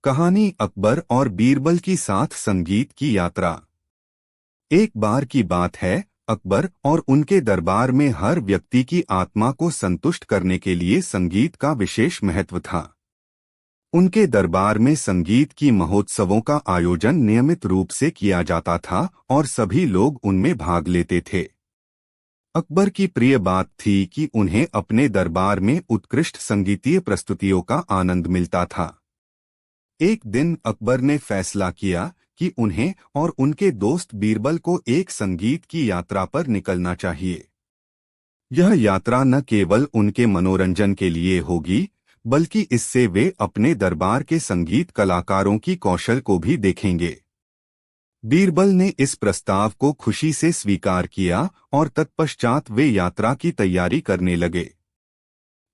कहानी अकबर और बीरबल की साथ संगीत की यात्रा। एक बार की बात है, अकबर और उनके दरबार में हर व्यक्ति की आत्मा को संतुष्ट करने के लिए संगीत का विशेष महत्व था। उनके दरबार में संगीत की महोत्सवों का आयोजन नियमित रूप से किया जाता था और सभी लोग उनमें भाग लेते थे। अकबर की प्रिय बात थी कि उन्हें अपने दरबार में उत्कृष्ट संगीतीय प्रस्तुतियों का आनंद मिलता था। एक दिन अकबर ने फैसला किया कि उन्हें और उनके दोस्त बीरबल को एक संगीत की यात्रा पर निकलना चाहिए। यह यात्रा न केवल उनके मनोरंजन के लिए होगी, बल्कि इससे वे अपने दरबार के संगीत कलाकारों की कौशल को भी देखेंगे। बीरबल ने इस प्रस्ताव को खुशी से स्वीकार किया और तत्पश्चात वे यात्रा की तैयारी करने लगे।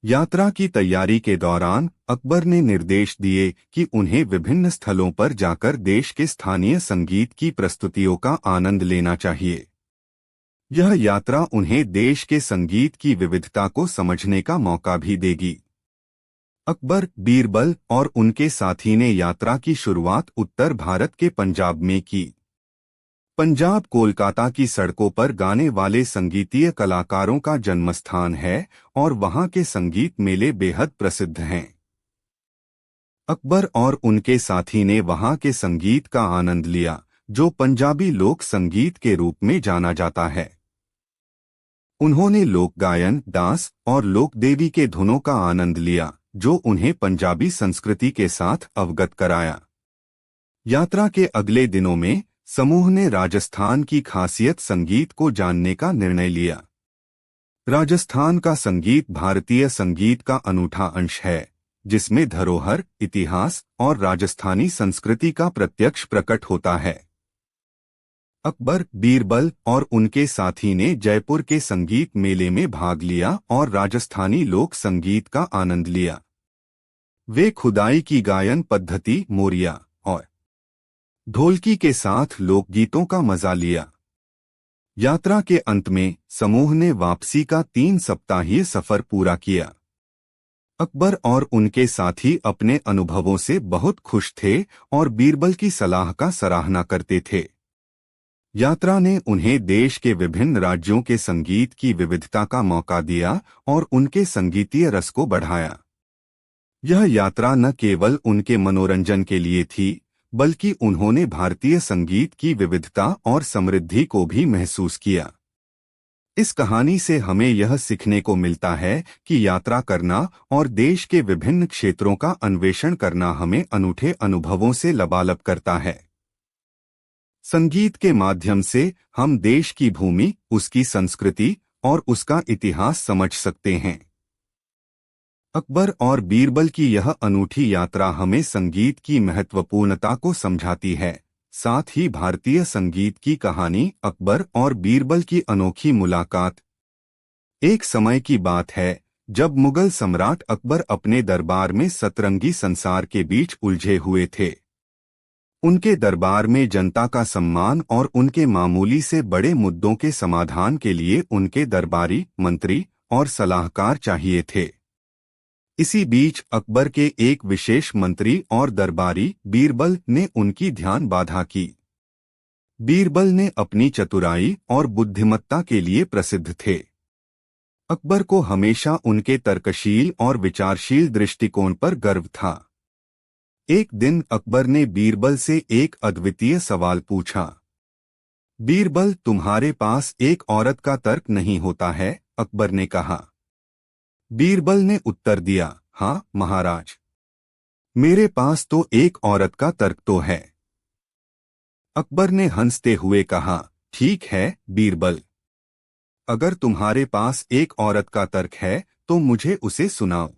यात्रा की तैयारी के दौरान अकबर ने निर्देश दिए कि उन्हें विभिन्न स्थलों पर जाकर देश के स्थानीय संगीत की प्रस्तुतियों का आनंद लेना चाहिए। यह यात्रा उन्हें देश के संगीत की विविधता को समझने का मौका भी देगी। अकबर, बीरबल और उनके साथी ने यात्रा की शुरुआत उत्तर भारत के पंजाब में की। पंजाब कोलकाता की सड़कों पर गाने वाले संगीतीय कलाकारों का जन्मस्थान है और वहां के संगीत मेले बेहद प्रसिद्ध हैं। अकबर और उनके साथी ने वहां के संगीत का आनंद लिया, जो पंजाबी लोक संगीत के रूप में जाना जाता है। उन्होंने लोक गायन, डांस और लोक देवी के धुनों का आनंद लिया, जो उन्हें पंजाबी संस्कृति के साथ अवगत कराया। यात्रा के अगले दिनों में समूह ने राजस्थान की खासियत संगीत को जानने का निर्णय लिया। राजस्थान का संगीत भारतीय संगीत का अनूठा अंश है, जिसमें धरोहर, इतिहास और राजस्थानी संस्कृति का प्रत्यक्ष प्रकट होता है। अकबर, बीरबल और उनके साथी ने जयपुर के संगीत मेले में भाग लिया और राजस्थानी लोक संगीत का आनंद लिया। वे खुदाई की गायन पद्धति, मोरिया और ढोलकी के साथ लोकगीतों का मजा लिया। यात्रा के अंत में समूह ने वापसी का 3 सप्ताहीय सफर पूरा किया। अकबर और उनके साथी अपने अनुभवों से बहुत खुश थे और बीरबल की सलाह का सराहना करते थे। यात्रा ने उन्हें देश के विभिन्न राज्यों के संगीत की विविधता का मौका दिया और उनके संगीतीय रस को बढ़ाया। यह यात्रा न केवल उनके मनोरंजन के लिए थी, बल्कि उन्होंने भारतीय संगीत की विविधता और समृद्धि को भी महसूस किया। इस कहानी से हमें यह सीखने को मिलता है कि यात्रा करना और देश के विभिन्न क्षेत्रों का अन्वेषण करना हमें अनूठे अनुभवों से लबालब करता है। संगीत के माध्यम से हम देश की भूमि, उसकी संस्कृति और उसका इतिहास समझ सकते हैं। अकबर और बीरबल की यह अनूठी यात्रा हमें संगीत की महत्वपूर्णता को समझाती है। साथ ही भारतीय संगीत की कहानी अकबर और बीरबल की अनोखी मुलाकात। एक समय की बात है जब मुगल सम्राट अकबर अपने दरबार में सतरंगी संसार के बीच उलझे हुए थे। उनके दरबार में जनता का सम्मान और उनके मामूली से बड़े मुद्दों के समाधान के लिए उनके दरबारी, मंत्री और सलाहकार चाहिए थे। इसी बीच अकबर के एक विशेष मंत्री और दरबारी बीरबल ने उनकी ध्यान बाधा की। बीरबल ने अपनी चतुराई और बुद्धिमत्ता के लिए प्रसिद्ध थे। अकबर को हमेशा उनके तर्कशील और विचारशील दृष्टिकोण पर गर्व था। एक दिन अकबर ने बीरबल से एक अद्वितीय सवाल पूछा। बीरबल, तुम्हारे पास एक औरत का तर्क नहीं होता है? अकबर ने कहा। बीरबल ने उत्तर दिया, हाँ महाराज, मेरे पास तो एक औरत का तर्क तो है। अकबर ने हंसते हुए कहा, ठीक है बीरबल, अगर तुम्हारे पास एक औरत का तर्क है तो मुझे उसे सुनाओ।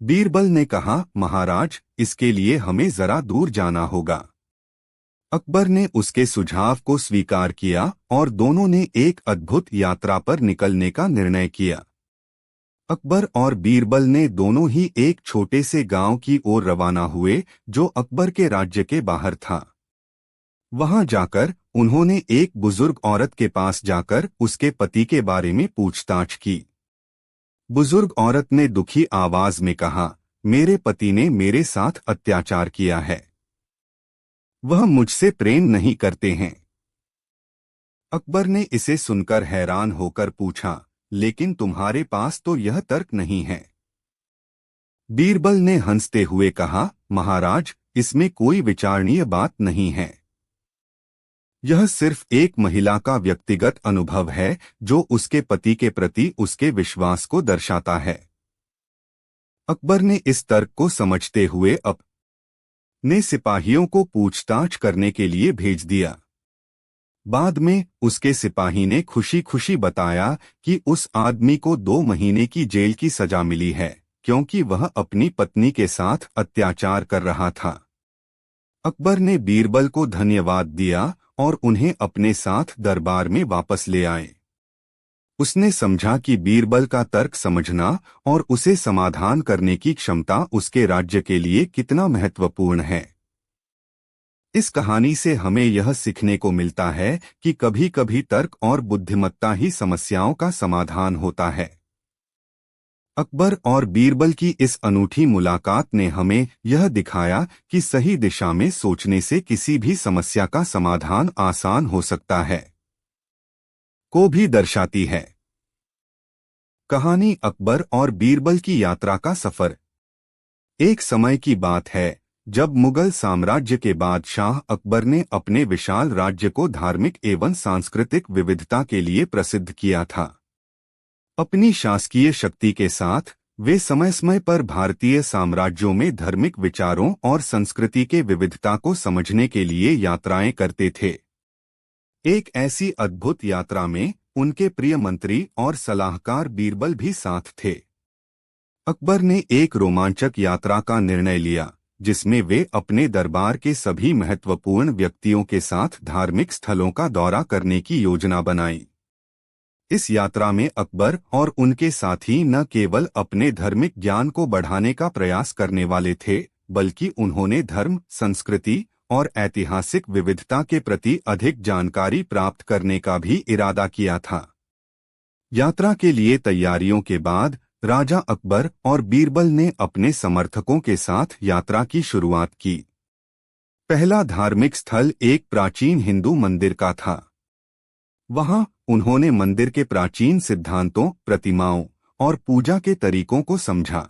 बीरबल ने कहा, महाराज, इसके लिए हमें जरा दूर जाना होगा। अकबर ने उसके सुझाव को स्वीकार किया और दोनों ने एक अद्भुत यात्रा पर निकलने का निर्णय किया। अकबर और बीरबल ने दोनों ही एक छोटे से गांव की ओर रवाना हुए, जो अकबर के राज्य के बाहर था। वहां जाकर उन्होंने एक बुजुर्ग औरत के पास जाकर उसके पति के बारे में पूछताछ की। बुजुर्ग औरत ने दुखी आवाज में कहा, मेरे पति ने मेरे साथ अत्याचार किया है। वह मुझसे प्रेम नहीं करते हैं। अकबर ने इसे सुनकर हैरान होकर पूछा, लेकिन तुम्हारे पास तो यह तर्क नहीं है। बीरबल ने हंसते हुए कहा, महाराज, इसमें कोई विचारणीय बात नहीं है। यह सिर्फ एक महिला का व्यक्तिगत अनुभव है जो उसके पति के प्रति उसके विश्वास को दर्शाता है। अकबर ने इस तर्क को समझते हुए अपने सिपाहियों को पूछताछ करने के लिए भेज दिया। बाद में उसके सिपाही ने खुशी खुशी बताया कि उस आदमी को 2 महीने की जेल की सजा मिली है, क्योंकि वह अपनी पत्नी के साथ अत्याचार कर रहा था। अकबर ने बीरबल को धन्यवाद दिया और उन्हें अपने साथ दरबार में वापस ले आए। उसने समझा कि बीरबल का तर्क समझना और उसे समाधान करने की क्षमता उसके राज्य के लिए कितना महत्वपूर्ण है। इस कहानी से हमें यह सीखने को मिलता है कि कभी कभी तर्क और बुद्धिमत्ता ही समस्याओं का समाधान होता है। अकबर और बीरबल की इस अनूठी मुलाकात ने हमें यह दिखाया कि सही दिशा में सोचने से किसी भी समस्या का समाधान आसान हो सकता है। को भी दर्शाती है। कहानी अकबर और बीरबल की यात्रा का सफर। एक समय की बात है जब मुगल साम्राज्य के बादशाह अकबर ने अपने विशाल राज्य को धार्मिक एवं सांस्कृतिक विविधता के लिए प्रसिद्ध किया था। अपनी शासकीय शक्ति के साथ वे समय समय पर भारतीय साम्राज्यों में धार्मिक विचारों और संस्कृति के विविधता को समझने के लिए यात्राएं करते थे। एक ऐसी अद्भुत यात्रा में उनके प्रिय मंत्री और सलाहकार बीरबल भी साथ थे। अकबर ने एक रोमांचक यात्रा का निर्णय लिया जिसमें वे अपने दरबार के सभी महत्वपूर्ण व्यक्तियों के साथ धार्मिक स्थलों का दौरा करने की योजना बनाई। इस यात्रा में अकबर और उनके साथी न केवल अपने धार्मिक ज्ञान को बढ़ाने का प्रयास करने वाले थे, बल्कि उन्होंने धर्म, संस्कृति और ऐतिहासिक विविधता के प्रति अधिक जानकारी प्राप्त करने का भी इरादा किया था। यात्रा के लिए तैयारियों के बाद राजा अकबर और बीरबल ने अपने समर्थकों के साथ यात्रा की शुरुआत की। पहला धार्मिक स्थल एक प्राचीन हिंदू मंदिर का था। वहां उन्होंने मंदिर के प्राचीन सिद्धांतों, प्रतिमाओं और पूजा के तरीकों को समझा।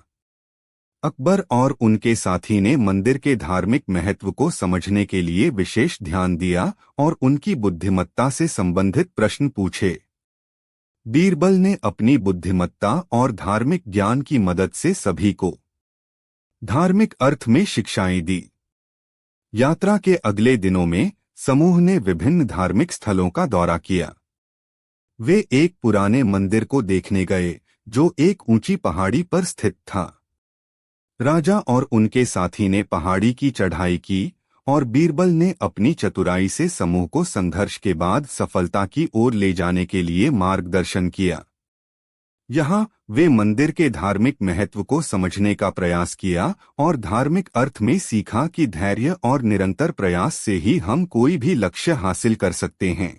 अकबर और उनके साथी ने मंदिर के धार्मिक महत्व को समझने के लिए विशेष ध्यान दिया और उनकी बुद्धिमत्ता से संबंधित प्रश्न पूछे। बीरबल ने अपनी बुद्धिमत्ता और धार्मिक ज्ञान की मदद से सभी को धार्मिक अर्थ में शिक्षाएं दी। यात्रा के अगले दिनों में समूह ने विभिन्न धार्मिक स्थलों का दौरा किया। वे एक पुराने मंदिर को देखने गए जो एक ऊंची पहाड़ी पर स्थित था। राजा और उनके साथी ने पहाड़ी की चढ़ाई की और बीरबल ने अपनी चतुराई से समूह को संघर्ष के बाद सफलता की ओर ले जाने के लिए मार्गदर्शन किया। यहाँ वे मंदिर के धार्मिक महत्व को समझने का प्रयास किया और धार्मिक अर्थ में सीखा कि धैर्य और निरंतर प्रयास से ही हम कोई भी लक्ष्य हासिल कर सकते हैं।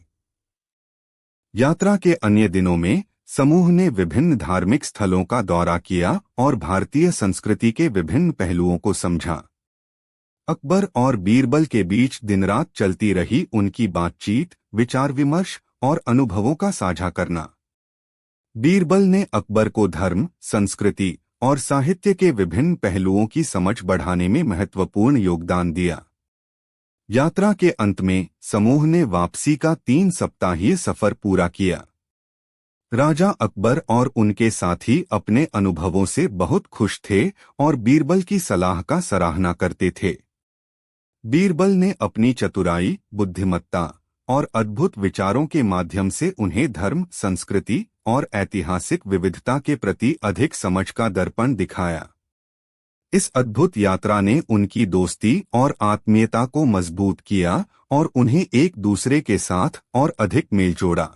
यात्रा के अन्य दिनों में समूह ने विभिन्न धार्मिक स्थलों का दौरा किया और भारतीय संस्कृति के विभिन्न पहलुओं को समझा। अकबर और बीरबल के बीच दिन रात चलती रही उनकी बातचीत, विचार विमर्श और अनुभवों का साझा करना। बीरबल ने अकबर को धर्म, संस्कृति और साहित्य के विभिन्न पहलुओं की समझ बढ़ाने में महत्वपूर्ण योगदान दिया। यात्रा के अंत में समूह ने वापसी का 3 सप्ताहीय सफर पूरा किया। राजा अकबर और उनके साथी अपने अनुभवों से बहुत खुश थे और बीरबल की सलाह का सराहना करते थे। बीरबल ने अपनी चतुराई, बुद्धिमत्ता और अद्भुत विचारों के माध्यम से उन्हें धर्म, संस्कृति और ऐतिहासिक विविधता के प्रति अधिक समझ का दर्पण दिखाया। इस अद्भुत यात्रा ने उनकी दोस्ती और आत्मीयता को मजबूत किया और उन्हें एक दूसरे के साथ और अधिक मेल जोड़ा।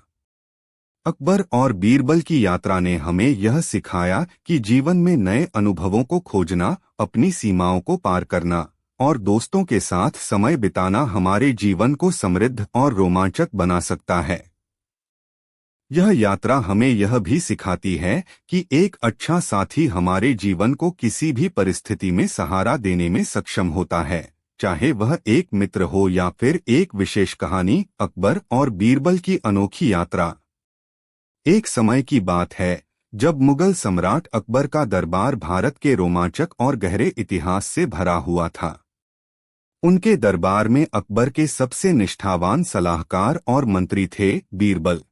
अकबर और बीरबल की यात्रा ने हमें यह सिखाया कि जीवन में नए अनुभवों को खोजना, अपनी सीमाओं को पार करना और दोस्तों के साथ समय बिताना हमारे जीवन को समृद्ध और रोमांचक बना सकता है। यह यात्रा हमें यह भी सिखाती है कि एक अच्छा साथी हमारे जीवन को किसी भी परिस्थिति में सहारा देने में सक्षम होता है, चाहे वह एक मित्र हो या फिर एक विशेष कहानी। अकबर और बीरबल की अनोखी यात्रा। एक समय की बात है जब मुगल सम्राट अकबर का दरबार भारत के रोमांचक और गहरे इतिहास से भरा हुआ था। उनके दरबार में अकबर के सबसे निष्ठावान सलाहकार और मंत्री थे बीरबल।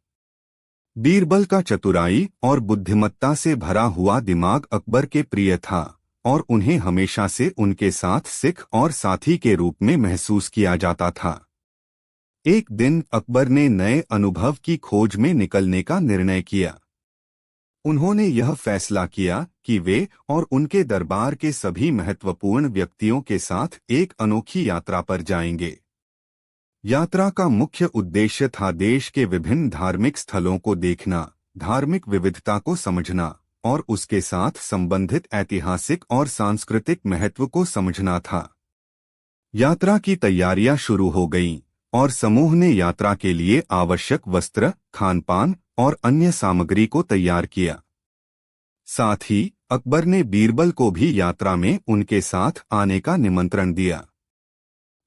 बीरबल का चतुराई और बुद्धिमत्ता से भरा हुआ दिमाग अकबर के प्रिय था और उन्हें हमेशा से उनके साथ सिख और साथी के रूप में महसूस किया जाता था। एक दिन अकबर ने नए अनुभव की खोज में निकलने का निर्णय किया। उन्होंने यह फैसला किया कि वे और उनके दरबार के सभी महत्वपूर्ण व्यक्तियों के साथ एक अनोखी यात्रा पर जाएंगे। यात्रा का मुख्य उद्देश्य था देश के विभिन्न धार्मिक स्थलों को देखना, धार्मिक विविधता को समझना और उसके साथ संबंधित ऐतिहासिक और सांस्कृतिक महत्व को समझना था। यात्रा की तैयारियां शुरू हो गईं और समूह ने यात्रा के लिए आवश्यक वस्त्र, खानपान और अन्य सामग्री को तैयार किया। साथ ही अकबर ने बीरबल को भी यात्रा में उनके साथ आने का निमंत्रण दिया।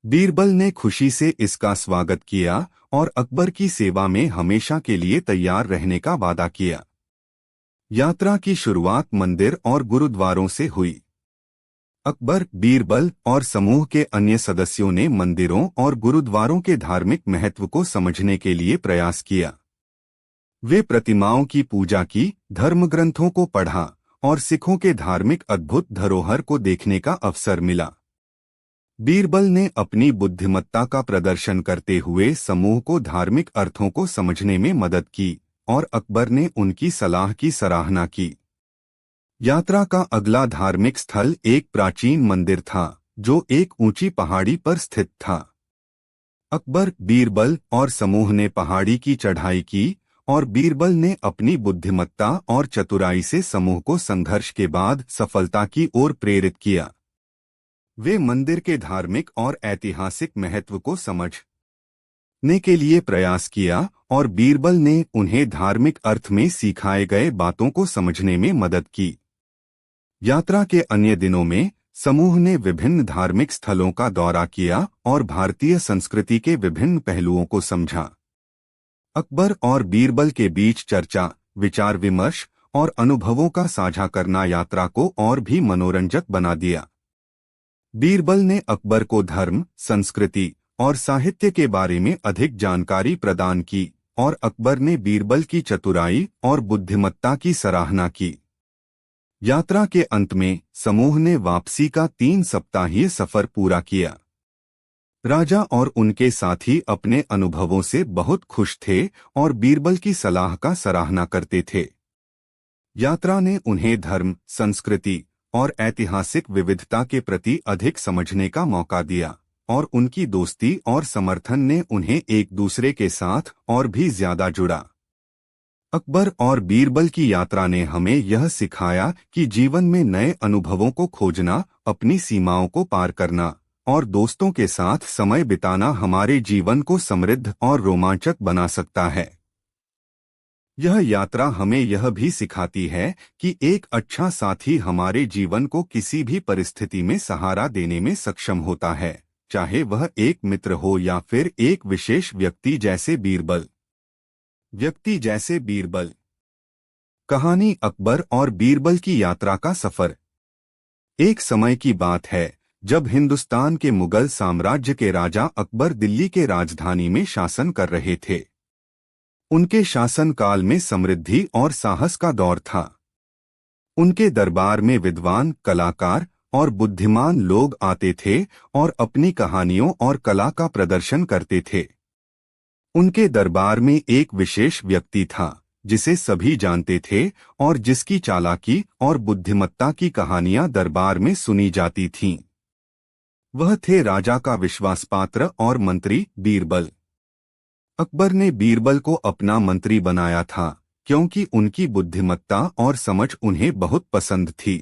बीरबल ने खुशी से इसका स्वागत किया और अकबर की सेवा में हमेशा के लिए तैयार रहने का वादा किया। यात्रा की शुरुआत मंदिर और गुरुद्वारों से हुई। अकबर, बीरबल और समूह के अन्य सदस्यों ने मंदिरों और गुरुद्वारों के धार्मिक महत्व को समझने के लिए प्रयास किया। वे प्रतिमाओं की पूजा की, धर्मग्रंथों को पढ़ा और सिखों के धार्मिक अद्भुत धरोहर को देखने का अवसर मिला। बीरबल ने अपनी बुद्धिमत्ता का प्रदर्शन करते हुए समूह को धार्मिक अर्थों को समझने में मदद की और अकबर ने उनकी सलाह की सराहना की। यात्रा का अगला धार्मिक स्थल एक प्राचीन मंदिर था जो एक ऊंची पहाड़ी पर स्थित था। अकबर, बीरबल और समूह ने पहाड़ी की चढ़ाई की और बीरबल ने अपनी बुद्धिमत्ता और चतुराई से समूह को संघर्ष के बाद सफलता की ओर प्रेरित किया। वे मंदिर के धार्मिक और ऐतिहासिक महत्व को समझने के लिए प्रयास किया और बीरबल ने उन्हें धार्मिक अर्थ में सिखाए गए बातों को समझने में मदद की। यात्रा के अन्य दिनों में समूह ने विभिन्न धार्मिक स्थलों का दौरा किया और भारतीय संस्कृति के विभिन्न पहलुओं को समझा। अकबर और बीरबल के बीच चर्चा, विचार विमर्श और अनुभवों का साझा करना यात्रा को और भी मनोरंजक बना दिया। बीरबल ने अकबर को धर्म, संस्कृति और साहित्य के बारे में अधिक जानकारी प्रदान की और अकबर ने बीरबल की चतुराई और बुद्धिमत्ता की सराहना की। यात्रा के अंत में समूह ने वापसी का 3 सप्ताहीय सफर पूरा किया। राजा और उनके साथी अपने अनुभवों से बहुत खुश थे और बीरबल की सलाह का सराहना करते थे। यात्रा ने उन्हें धर्म, संस्कृति और ऐतिहासिक विविधता के प्रति अधिक समझने का मौका दिया और उनकी दोस्ती और समर्थन ने उन्हें एक दूसरे के साथ और भी ज्यादा जुड़ा। अकबर और बीरबल की यात्रा ने हमें यह सिखाया कि जीवन में नए अनुभवों को खोजना, अपनी सीमाओं को पार करना और दोस्तों के साथ समय बिताना हमारे जीवन को समृद्ध और रोमांचक बना सकता है। यह यात्रा हमें यह भी सिखाती है कि एक अच्छा साथी हमारे जीवन को किसी भी परिस्थिति में सहारा देने में सक्षम होता है, चाहे वह एक मित्र हो या फिर एक विशेष व्यक्ति जैसे बीरबल। कहानी अकबर और बीरबल की यात्रा का सफर। एक समय की बात है जब हिंदुस्तान के मुगल साम्राज्य के राजा अकबर दिल्ली के राजधानी में शासन कर रहे थे। उनके शासनकाल में समृद्धि और साहस का दौर था। उनके दरबार में विद्वान, कलाकार और बुद्धिमान लोग आते थे और अपनी कहानियों और कला का प्रदर्शन करते थे। उनके दरबार में एक विशेष व्यक्ति था जिसे सभी जानते थे और जिसकी चालाकी और बुद्धिमत्ता की कहानियां दरबार में सुनी जाती थीं। वह थे राजा का विश्वासपात्र और मंत्री बीरबल। अकबर ने बीरबल को अपना मंत्री बनाया था क्योंकि उनकी बुद्धिमत्ता और समझ उन्हें बहुत पसंद थी।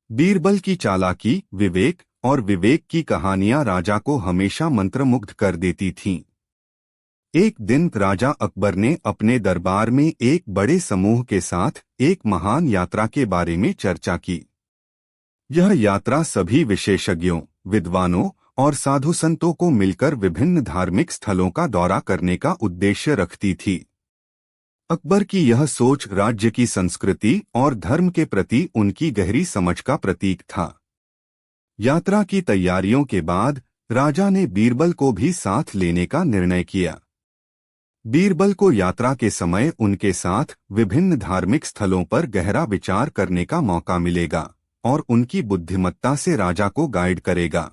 बीरबल की चालाकी, विवेक और विवेक की कहानियां राजा को हमेशा मंत्रमुग्ध कर देती थीं। एक दिन राजा अकबर ने अपने दरबार में एक बड़े समूह के साथ एक महान यात्रा के बारे में चर्चा की। यह यात्रा सभी विशेषज्ञों, विद्वानों और साधु संतों को मिलकर विभिन्न धार्मिक स्थलों का दौरा करने का उद्देश्य रखती थी। अकबर की यह सोच राज्य की संस्कृति और धर्म के प्रति उनकी गहरी समझ का प्रतीक था। यात्रा की तैयारियों के बाद राजा ने बीरबल को भी साथ लेने का निर्णय किया। बीरबल को यात्रा के समय उनके साथ विभिन्न धार्मिक स्थलों पर गहरा विचार करने का मौका मिलेगा और उनकी बुद्धिमत्ता से राजा को गाइड करेगा।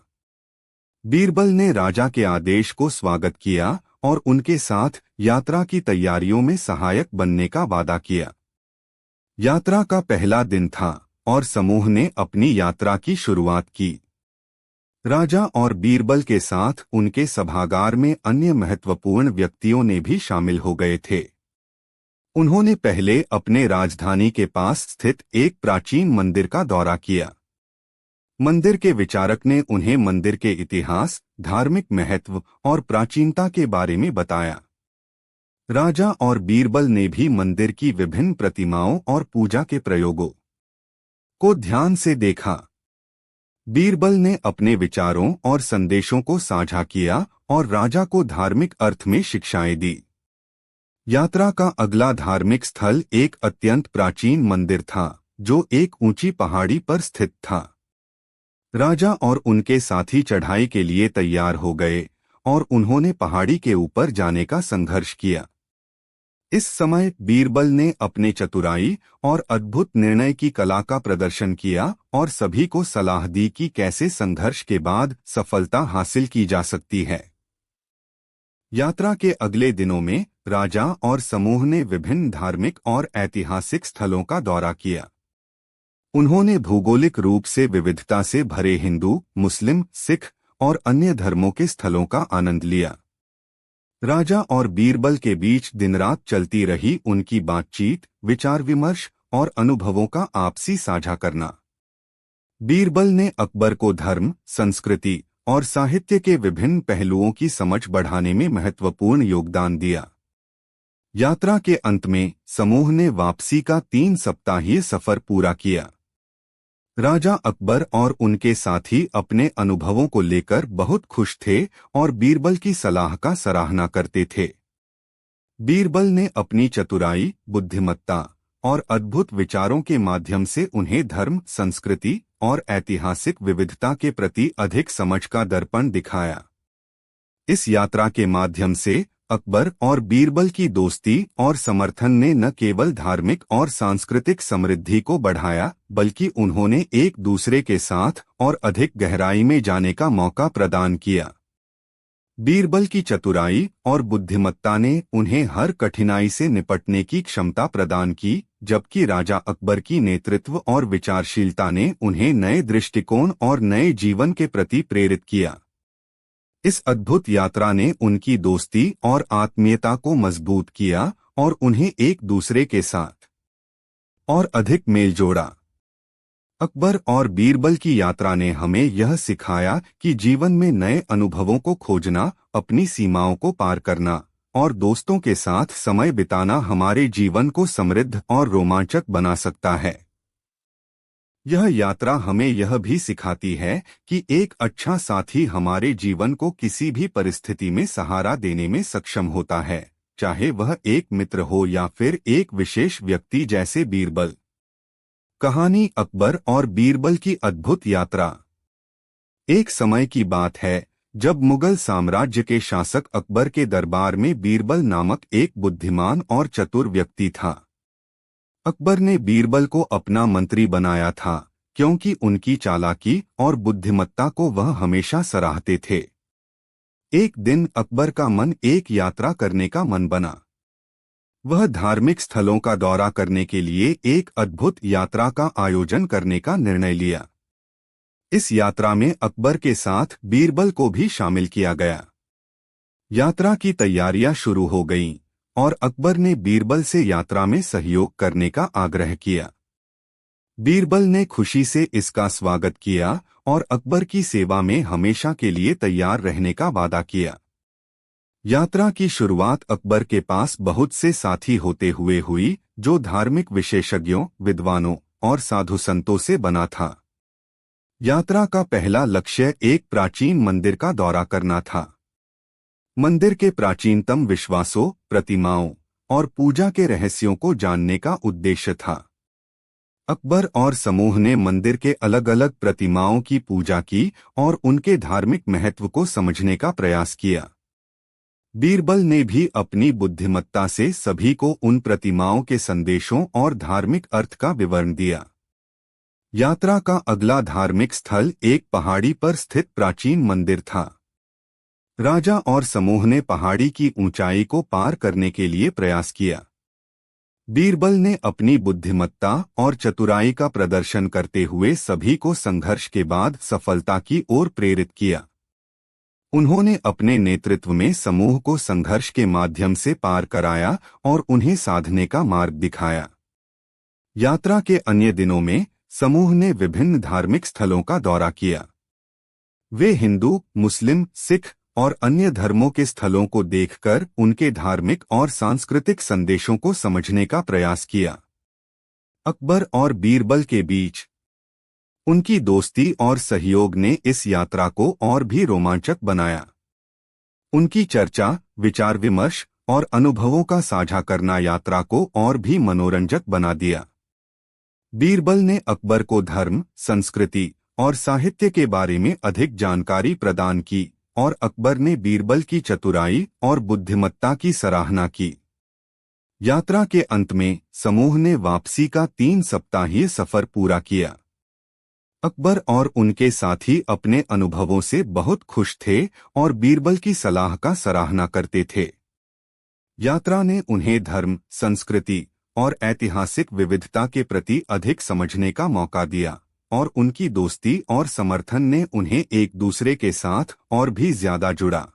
बीरबल ने राजा के आदेश को स्वागत किया और उनके साथ यात्रा की तैयारियों में सहायक बनने का वादा किया। यात्रा का पहला दिन था और समूह ने अपनी यात्रा की शुरुआत की। राजा और बीरबल के साथ उनके सभागार में अन्य महत्वपूर्ण व्यक्तियों ने भी शामिल हो गए थे। उन्होंने पहले अपने राजधानी के पास स्थित एक प्राचीन मंदिर का दौरा किया। मंदिर के विचारक ने उन्हें मंदिर के इतिहास, धार्मिक महत्व और प्राचीनता के बारे में बताया। राजा और बीरबल ने भी मंदिर की विभिन्न प्रतिमाओं और पूजा के प्रयोगों को ध्यान से देखा। बीरबल ने अपने विचारों और संदेशों को साझा किया और राजा को धार्मिक अर्थ में शिक्षाएं दी। यात्रा का अगला धार्मिक स्थल एक अत्यंत प्राचीन मंदिर था जो एक ऊंची पहाड़ी पर स्थित था। राजा और उनके साथी चढ़ाई के लिए तैयार हो गए और उन्होंने पहाड़ी के ऊपर जाने का संघर्ष किया। इस समय बीरबल ने अपने चतुराई और अद्भुत निर्णय की कला का प्रदर्शन किया और सभी को सलाह दी कि कैसे संघर्ष के बाद सफलता हासिल की जा सकती है। यात्रा के अगले दिनों में राजा और समूह ने विभिन्न धार्मिक और ऐतिहासिक स्थलों का दौरा किया। उन्होंने भौगोलिक रूप से विविधता से भरे हिंदू, मुस्लिम, सिख और अन्य धर्मों के स्थलों का आनंद लिया। राजा और बीरबल के बीच दिन रात चलती रही उनकी बातचीत, विचार विमर्श और अनुभवों का आपसी साझा करना। बीरबल ने अकबर को धर्म, संस्कृति और साहित्य के विभिन्न पहलुओं की समझ बढ़ाने में महत्वपूर्ण योगदान दिया। यात्रा के अंत में समूह ने वापसी का 3 सप्ताहीय सफर पूरा किया। राजा अकबर और उनके साथी अपने अनुभवों को लेकर बहुत खुश थे और बीरबल की सलाह का सराहना करते थे। बीरबल ने अपनी चतुराई, बुद्धिमत्ता और अद्भुत विचारों के माध्यम से उन्हें धर्म, संस्कृति और ऐतिहासिक विविधता के प्रति अधिक समझ का दर्पण दिखाया। इस यात्रा के माध्यम से अकबर और बीरबल की दोस्ती और समर्थन ने न केवल धार्मिक और सांस्कृतिक समृद्धि को बढ़ाया, बल्कि उन्होंने एक दूसरे के साथ और अधिक गहराई में जाने का मौका प्रदान किया। बीरबल की चतुराई और बुद्धिमत्ता ने उन्हें हर कठिनाई से निपटने की क्षमता प्रदान की, जबकि राजा अकबर की नेतृत्व और विचारशीलता ने उन्हें नए दृष्टिकोण और नए जीवन के प्रति प्रेरित किया। इस अद्भुत यात्रा ने उनकी दोस्ती और आत्मीयता को मजबूत किया और उन्हें एक दूसरे के साथ और अधिक मेल जोड़ा। अकबर और बीरबल की यात्रा ने हमें यह सिखाया कि जीवन में नए अनुभवों को खोजना, अपनी सीमाओं को पार करना और दोस्तों के साथ समय बिताना हमारे जीवन को समृद्ध और रोमांचक बना सकता है। यह यात्रा हमें यह भी सिखाती है कि एक अच्छा साथी हमारे जीवन को किसी भी परिस्थिति में सहारा देने में सक्षम होता है, चाहे वह एक मित्र हो या फिर एक विशेष व्यक्ति जैसे बीरबल। कहानी अकबर और बीरबल की अद्भुत यात्रा। एक समय की बात है जब मुगल साम्राज्य के शासक अकबर के दरबार में बीरबल नामक एक बुद्धिमान और चतुर व्यक्ति था। अकबर ने बीरबल को अपना मंत्री बनाया था क्योंकि उनकी चालाकी और बुद्धिमत्ता को वह हमेशा सराहते थे। एक दिन अकबर का मन एक यात्रा करने का मन बना। वह धार्मिक स्थलों का दौरा करने के लिए एक अद्भुत यात्रा का आयोजन करने का निर्णय लिया। इस यात्रा में अकबर के साथ बीरबल को भी शामिल किया गया। यात्रा की तैयारियां शुरू हो गईं और अकबर ने बीरबल से यात्रा में सहयोग करने का आग्रह किया। बीरबल ने खुशी से इसका स्वागत किया और अकबर की सेवा में हमेशा के लिए तैयार रहने का वादा किया। यात्रा की शुरुआत अकबर के पास बहुत से साथी होते हुए हुई, जो धार्मिक विशेषज्ञों, विद्वानों और साधु संतों से बना था। यात्रा का पहला लक्ष्य एक प्राचीन मंदिर का दौरा करना था। मंदिर के प्राचीनतम विश्वासों, प्रतिमाओं और पूजा के रहस्यों को जानने का उद्देश्य था। अकबर और समूह ने मंदिर के अलग अलग प्रतिमाओं की पूजा की और उनके धार्मिक महत्व को समझने का प्रयास किया। बीरबल ने भी अपनी बुद्धिमत्ता से सभी को उन प्रतिमाओं के संदेशों और धार्मिक अर्थ का विवरण दिया। यात्रा का अगला धार्मिक स्थल एक पहाड़ी पर स्थित प्राचीन मंदिर था। राजा और समूह ने पहाड़ी की ऊंचाई को पार करने के लिए प्रयास किया। बीरबल ने अपनी बुद्धिमत्ता और चतुराई का प्रदर्शन करते हुए सभी को संघर्ष के बाद सफलता की ओर प्रेरित किया। उन्होंने अपने नेतृत्व में समूह को संघर्ष के माध्यम से पार कराया और उन्हें साधने का मार्ग दिखाया। यात्रा के अन्य दिनों में समूह ने विभिन्न धार्मिक स्थलों का दौरा किया। वे हिंदू, मुस्लिम, सिख और अन्य धर्मों के स्थलों को देखकर उनके धार्मिक और सांस्कृतिक संदेशों को समझने का प्रयास किया। अकबर और बीरबल के बीच उनकी दोस्ती और सहयोग ने इस यात्रा को और भी रोमांचक बनाया। उनकी चर्चा, विचार विमर्श और अनुभवों का साझा करना यात्रा को और भी मनोरंजक बना दिया। बीरबल ने अकबर को धर्म, संस्कृति और साहित्य के बारे में अधिक जानकारी प्रदान की और अकबर ने बीरबल की चतुराई और बुद्धिमत्ता की सराहना की। यात्रा के अंत में समूह ने वापसी का 3 सप्ताहीय सफर पूरा किया। अकबर और उनके साथी अपने अनुभवों से बहुत खुश थे और बीरबल की सलाह का सराहना करते थे। यात्रा ने उन्हें धर्म, संस्कृति और ऐतिहासिक विविधता के प्रति अधिक समझने का मौका दिया और उनकी दोस्ती और समर्थन ने उन्हें एक दूसरे के साथ और भी ज्यादा जुड़ा।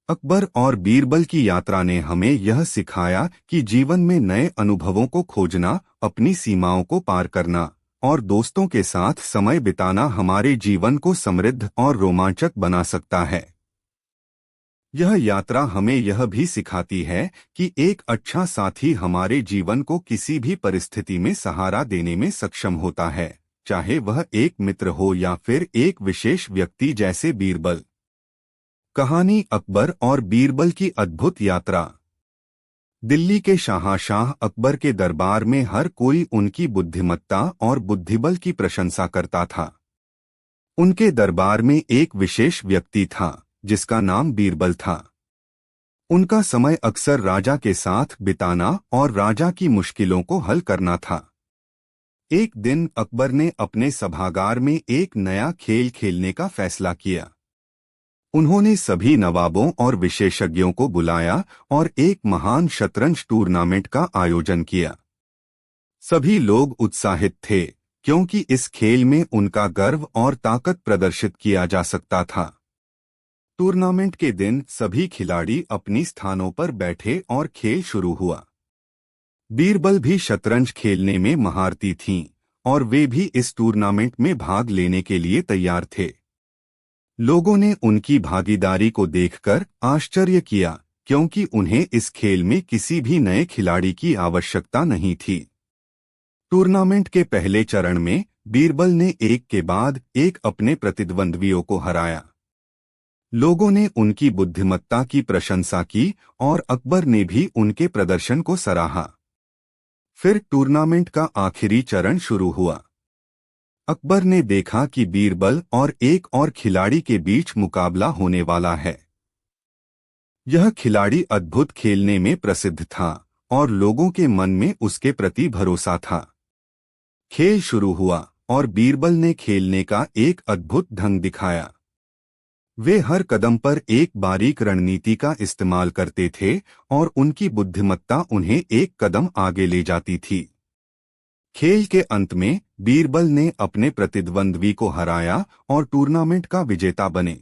अकबर और बीरबल की यात्रा ने हमें यह सिखाया कि जीवन में नए अनुभवों को खोजना, अपनी सीमाओं को पार करना और दोस्तों के साथ समय बिताना हमारे जीवन को समृद्ध और रोमांचक बना सकता है। यह यात्रा हमें यह भी सिखाती है कि एक अच्छा साथी हमारे जीवन को किसी भी परिस्थिति में सहारा देने में सक्षम होता है, चाहे वह एक मित्र हो या फिर एक विशेष व्यक्ति जैसे बीरबल। कहानी अकबर और बीरबल की अद्भुत यात्रा। दिल्ली के शाहशाह अकबर के दरबार में हर कोई उनकी बुद्धिमत्ता और बुद्धिबल की प्रशंसा करता था। उनके दरबार में एक विशेष व्यक्ति था जिसका नाम बीरबल था। उनका समय अक्सर राजा के साथ बिताना और राजा की मुश्किलों को हल करना था। एक दिन अकबर ने अपने सभागार में एक नया खेल खेलने का फैसला किया। उन्होंने सभी नवाबों और विशेषज्ञों को बुलाया और एक महान शतरंज टूर्नामेंट का आयोजन किया। सभी लोग उत्साहित थे क्योंकि इस खेल में उनका गर्व और ताकत प्रदर्शित किया जा सकता था। टूर्नामेंट के दिन सभी खिलाड़ी अपनी स्थानों पर बैठे और खेल शुरू हुआ। बीरबल भी शतरंज खेलने में महारती थीं और वे भी इस टूर्नामेंट में भाग लेने के लिए तैयार थे। लोगों ने उनकी भागीदारी को देखकर आश्चर्य किया क्योंकि उन्हें इस खेल में किसी भी नए खिलाड़ी की आवश्यकता नहीं थी। टूर्नामेंट के पहले चरण में बीरबल ने एक के बाद एक अपने प्रतिद्वंद्वियों को हराया। लोगों ने उनकी बुद्धिमत्ता की प्रशंसा की और अकबर ने भी उनके प्रदर्शन को सराहा। फिर टूर्नामेंट का आखिरी चरण शुरू हुआ। अकबर ने देखा कि बीरबल और एक और खिलाड़ी के बीच मुकाबला होने वाला है। यह खिलाड़ी अद्भुत खेलने में प्रसिद्ध था और लोगों के मन में उसके प्रति भरोसा था। खेल शुरू हुआ और बीरबल ने खेलने का एक अद्भुत ढंग दिखाया। वे हर कदम पर एक बारीक रणनीति का इस्तेमाल करते थे और उनकी बुद्धिमत्ता उन्हें एक कदम आगे ले जाती थी। खेल के अंत में बीरबल ने अपने प्रतिद्वंद्वी को हराया और टूर्नामेंट का विजेता बने।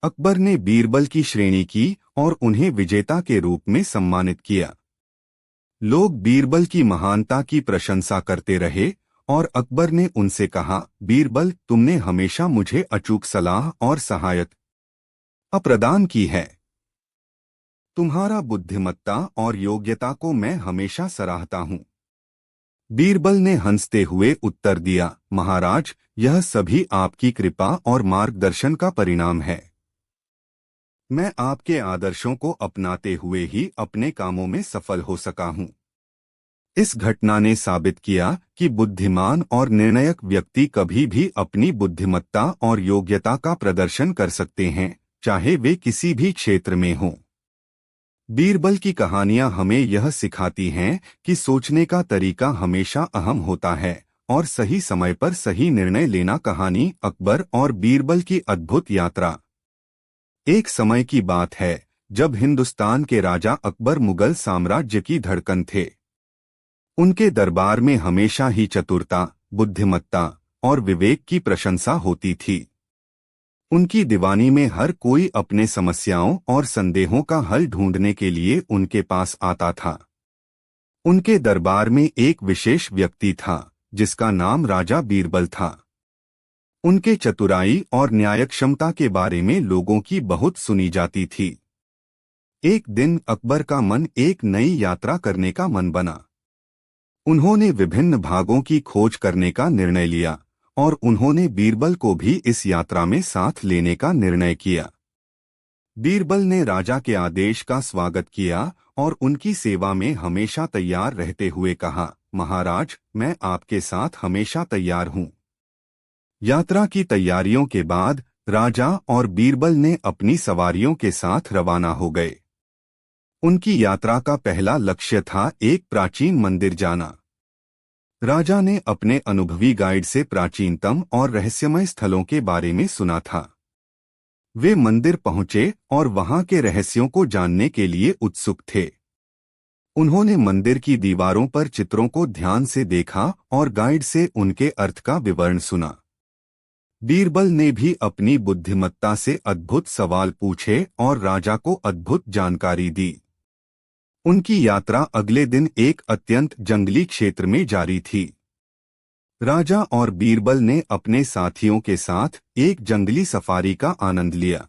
अकबर ने बीरबल की श्रेणी की और उन्हें विजेता के रूप में सम्मानित किया। लोग बीरबल की महानता की प्रशंसा करते रहे और अकबर ने उनसे कहा, बीरबल, तुमने हमेशा मुझे अचूक सलाह और सहायता प्रदान की है। तुम्हारा बुद्धिमत्ता और योग्यता को मैं हमेशा सराहता हूँ। बीरबल ने हंसते हुए उत्तर दिया, महाराज, यह सभी आपकी कृपा और मार्गदर्शन का परिणाम है। मैं आपके आदर्शों को अपनाते हुए ही अपने कामों में सफल हो सका हूँ। इस घटना ने साबित किया कि बुद्धिमान और निर्णायक व्यक्ति कभी भी अपनी बुद्धिमत्ता और योग्यता का प्रदर्शन कर सकते हैं, चाहे वे किसी भी क्षेत्र में हों। बीरबल की कहानियां हमें यह सिखाती हैं कि सोचने का तरीका हमेशा अहम होता है और सही समय पर सही निर्णय लेना। कहानी अकबर और बीरबल की अद्भुत यात्रा। एक समय की बात है जब हिंदुस्तान के राजा अकबर मुगल साम्राज्य की धड़कन थे। उनके दरबार में हमेशा ही चतुरता, बुद्धिमत्ता और विवेक की प्रशंसा होती थी। उनकी दीवानी में हर कोई अपने समस्याओं और संदेहों का हल ढूंढने के लिए उनके पास आता था। उनके दरबार में एक विशेष व्यक्ति था जिसका नाम राजा बीरबल था। उनके चतुराई और न्यायक्षमता के बारे में लोगों की बहुत सुनी जाती थी। एक दिन अकबर का मन एक नई यात्रा करने का मन बना। उन्होंने विभिन्न भागों की खोज करने का निर्णय लिया और उन्होंने बीरबल को भी इस यात्रा में साथ लेने का निर्णय किया। बीरबल ने राजा के आदेश का स्वागत किया और उनकी सेवा में हमेशा तैयार रहते हुए कहा, महाराज, मैं आपके साथ हमेशा तैयार हूँ। यात्रा की तैयारियों के बाद राजा और बीरबल ने अपनी सवारियों के साथ रवाना हो गए। उनकी यात्रा का पहला लक्ष्य था एक प्राचीन मंदिर जाना। राजा ने अपने अनुभवी गाइड से प्राचीनतम और रहस्यमय स्थलों के बारे में सुना था। वे मंदिर पहुंचे और वहां के रहस्यों को जानने के लिए उत्सुक थे। उन्होंने मंदिर की दीवारों पर चित्रों को ध्यान से देखा और गाइड से उनके अर्थ का विवरण सुना। बीरबल ने भी अपनी बुद्धिमत्ता से अद्भुत सवाल पूछे और राजा को अद्भुत जानकारी दी। उनकी यात्रा अगले दिन एक अत्यंत जंगली क्षेत्र में जारी थी। राजा और बीरबल ने अपने साथियों के साथ एक जंगली सफारी का आनंद लिया।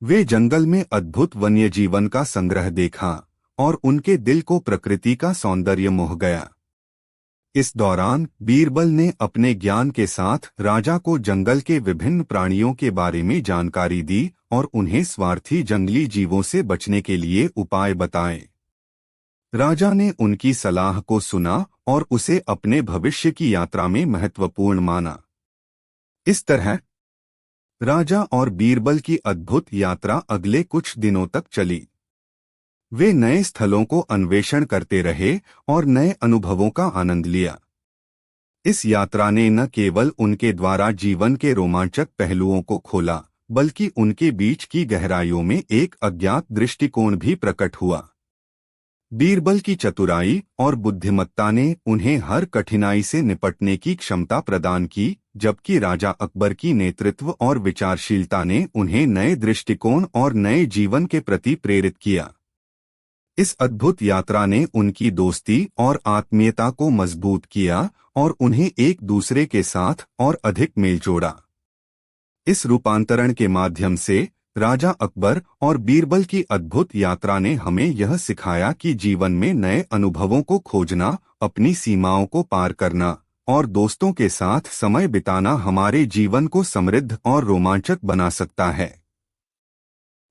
वे जंगल में अद्भुत वन्य जीवन का संग्रह देखा और उनके दिल को प्रकृति का सौंदर्य मोह गया। इस दौरान बीरबल ने अपने ज्ञान के साथ राजा को जंगल के विभिन्न प्राणियों के बारे में जानकारी दी और उन्हें स्वार्थी जंगली जीवों से बचने के लिए उपाय बताए। राजा ने उनकी सलाह को सुना और उसे अपने भविष्य की यात्रा में महत्वपूर्ण माना। इस तरह राजा और बीरबल की अद्भुत यात्रा अगले कुछ दिनों तक चली। वे नए स्थलों को अन्वेषण करते रहे और नए अनुभवों का आनंद लिया। इस यात्रा ने न केवल उनके द्वारा जीवन के रोमांचक पहलुओं को खोला, बल्कि उनके बीच की गहराइयों में एक अज्ञात दृष्टिकोण भी प्रकट हुआ। बीरबल की चतुराई और बुद्धिमत्ता ने उन्हें हर कठिनाई से निपटने की क्षमता प्रदान की, जबकि राजा अकबर की नेतृत्व और विचारशीलता ने उन्हें नए दृष्टिकोण और नए जीवन के प्रति प्रेरित किया। इस अद्भुत यात्रा ने उनकी दोस्ती और आत्मीयता को मजबूत किया और उन्हें एक दूसरे के साथ और अधिक मेल जोड़ा। इस रूपांतरण के माध्यम से राजा अकबर और बीरबल की अद्भुत यात्रा ने हमें यह सिखाया कि जीवन में नए अनुभवों को खोजना, अपनी सीमाओं को पार करना और दोस्तों के साथ समय बिताना हमारे जीवन को समृद्ध और रोमांचक बना सकता है।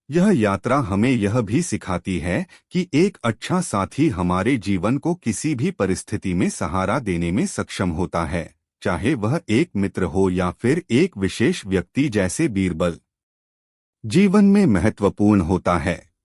यह यात्रा हमें यह भी सिखाती है कि एक अच्छा साथी हमारे जीवन को किसी भी परिस्थिति में सहारा देने में सक्षम होता है, चाहे वह एक मित्र हो या फिर एक विशेष व्यक्ति जैसे बीरबल। जीवन में महत्वपूर्ण होता है